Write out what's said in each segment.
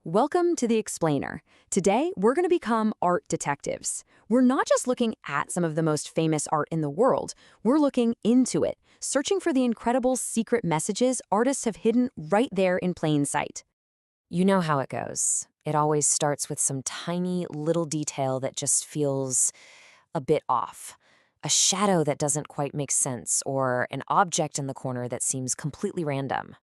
Welcome to The Explainer. Today, we're going to become art detectives. We're not just looking at some of the most famous art in the world, we're looking into it, searching for the incredible secret messages artists have hidden right there in plain sight. You know how it goes. It always starts with some tiny little detail that just feels a bit off. A shadow that doesn't quite make sense, or an object in the corner that seems completely random.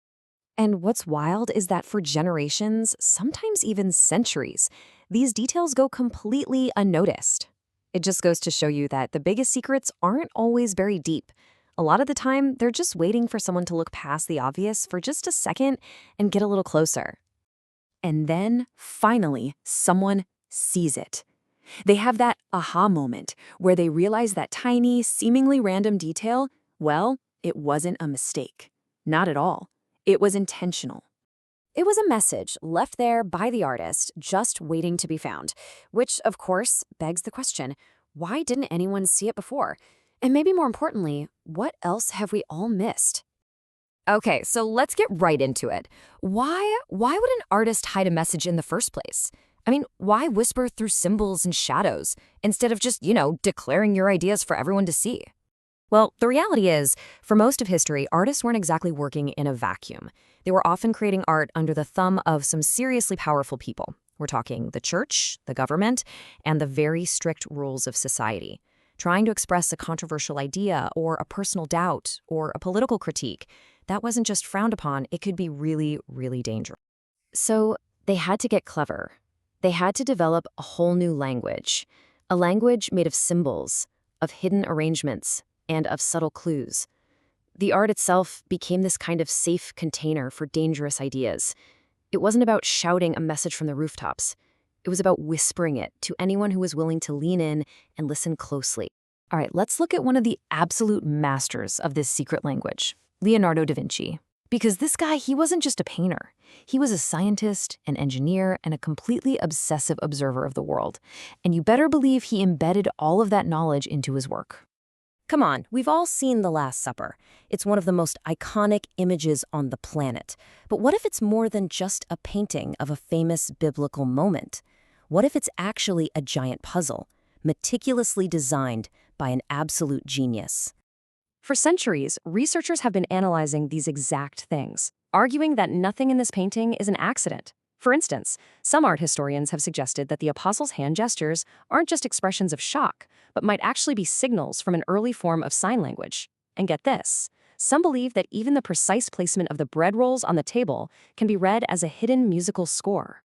And what's wild is that for generations, sometimes even centuries, these details go completely unnoticed. It just goes to show you that the biggest secrets aren't always very deep. A lot of the time, they're just waiting for someone to look past the obvious for just a second and get a little closer. And then, finally, someone sees it. They have that aha moment where they realize that tiny, seemingly random detail, well, it wasn't a mistake. Not at all. It was intentional. It was a message left there by the artist, just waiting to be found. Which, of course, begs the question, why didn't anyone see it before? And maybe more importantly, what else have we all missed? Okay, so let's get right into it. Why would an artist hide a message in the first place? I mean, why whisper through symbols and shadows instead of just, declaring your ideas for everyone to see? Well, the reality is, for most of history, artists weren't exactly working in a vacuum. They were often creating art under the thumb of some seriously powerful people. We're talking the church, the government, and the very strict rules of society. Trying to express a controversial idea or a personal doubt or a political critique, that wasn't just frowned upon, it could be really, really dangerous. So they had to get clever. They had to develop a whole new language, a language made of symbols, of hidden arrangements, and of subtle clues. The art itself became this kind of safe container for dangerous ideas. It wasn't about shouting a message from the rooftops. It was about whispering it to anyone who was willing to lean in and listen closely. All right, let's look at one of the absolute masters of this secret language, Leonardo da Vinci. Because this guy, he wasn't just a painter. He was a scientist, an engineer, and a completely obsessive observer of the world. And you better believe he embedded all of that knowledge into his work. Come on, we've all seen The Last Supper. It's one of the most iconic images on the planet. But what if it's more than just a painting of a famous biblical moment? What if it's actually a giant puzzle, meticulously designed by an absolute genius? For centuries, researchers have been analyzing these exact things, arguing that nothing in this painting is an accident. For instance, some art historians have suggested that the apostles' hand gestures aren't just expressions of shock, but might actually be signals from an early form of sign language. And get this, some believe that even the precise placement of the bread rolls on the table can be read as a hidden musical score.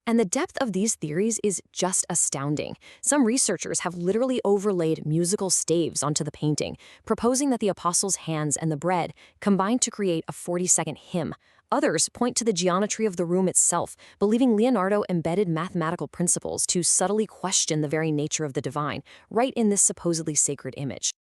And the depth of these theories is just astounding. Some researchers have literally overlaid musical staves onto the painting, proposing that the apostles' hands and the bread combined to create a 40-second hymn. Others point to the geometry of the room itself, believing Leonardo embedded mathematical principles to subtly question the very nature of the divine, right in this supposedly sacred image.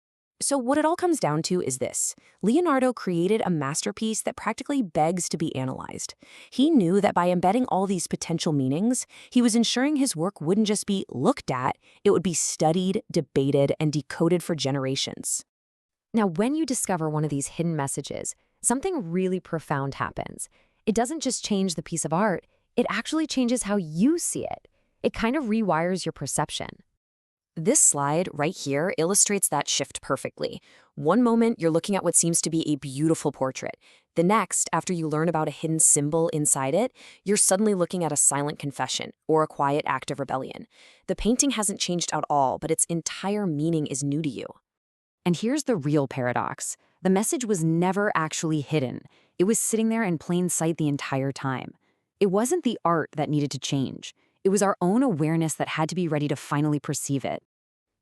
So what it all comes down to is this. Leonardo created a masterpiece that practically begs to be analyzed. He knew that by embedding all these potential meanings, he was ensuring his work wouldn't just be looked at, it would be studied, debated, and decoded for generations. Now, when you discover one of these hidden messages, something really profound happens. It doesn't just change the piece of art, it actually changes how you see it. It kind of rewires your perception. This slide right here illustrates that shift perfectly. One moment, you're looking at what seems to be a beautiful portrait. The next, after you learn about a hidden symbol inside it, you're suddenly looking at a silent confession or a quiet act of rebellion. The painting hasn't changed at all, but its entire meaning is new to you. And here's the real paradox. The message was never actually hidden. It was sitting there in plain sight the entire time. It wasn't the art that needed to change. It was our own awareness that had to be ready to finally perceive it.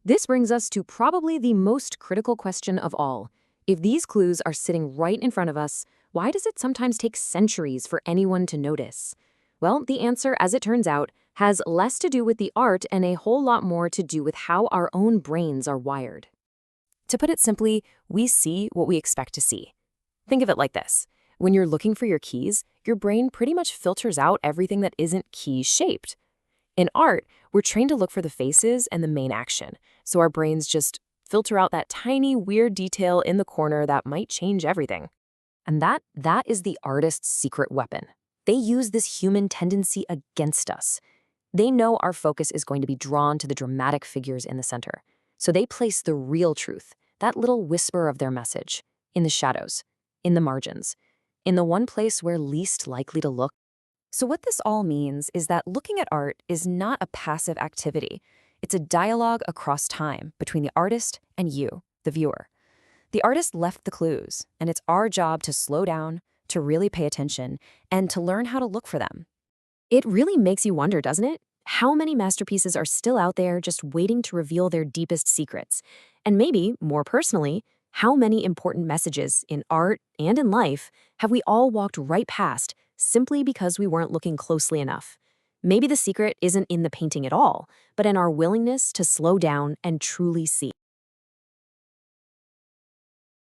This brings us to probably the most critical question of all. If these clues are sitting right in front of us, why does it sometimes take centuries for anyone to notice? Well, the answer, as it turns out, has less to do with the art and a whole lot more to do with how our own brains are wired. To put it simply, we see what we expect to see. Think of it like this. When you're looking for your keys, your brain pretty much filters out everything that isn't key-shaped. In art, we're trained to look for the faces and the main action, so our brains just filter out that tiny, weird detail in the corner that might change everything. And that is the artist's secret weapon, They use this human tendency against us. They know our focus is going to be drawn to the dramatic figures in the center. So they place the real truth, that little whisper of their message, in the shadows, in the margins, in the one place we're least likely to look. So what this all means is that looking at art is not a passive activity. It's a dialogue across time between the artist and you, the viewer. The artist left the clues, and it's our job to slow down, to really pay attention, and to learn how to look for them. It really makes you wonder, doesn't it? How many masterpieces are still out there just waiting to reveal their deepest secrets? And maybe, more personally, how many important messages in art and in life have we all walked right past simply because we weren't looking closely enough? Maybe the secret isn't in the painting at all, but in our willingness to slow down and truly see.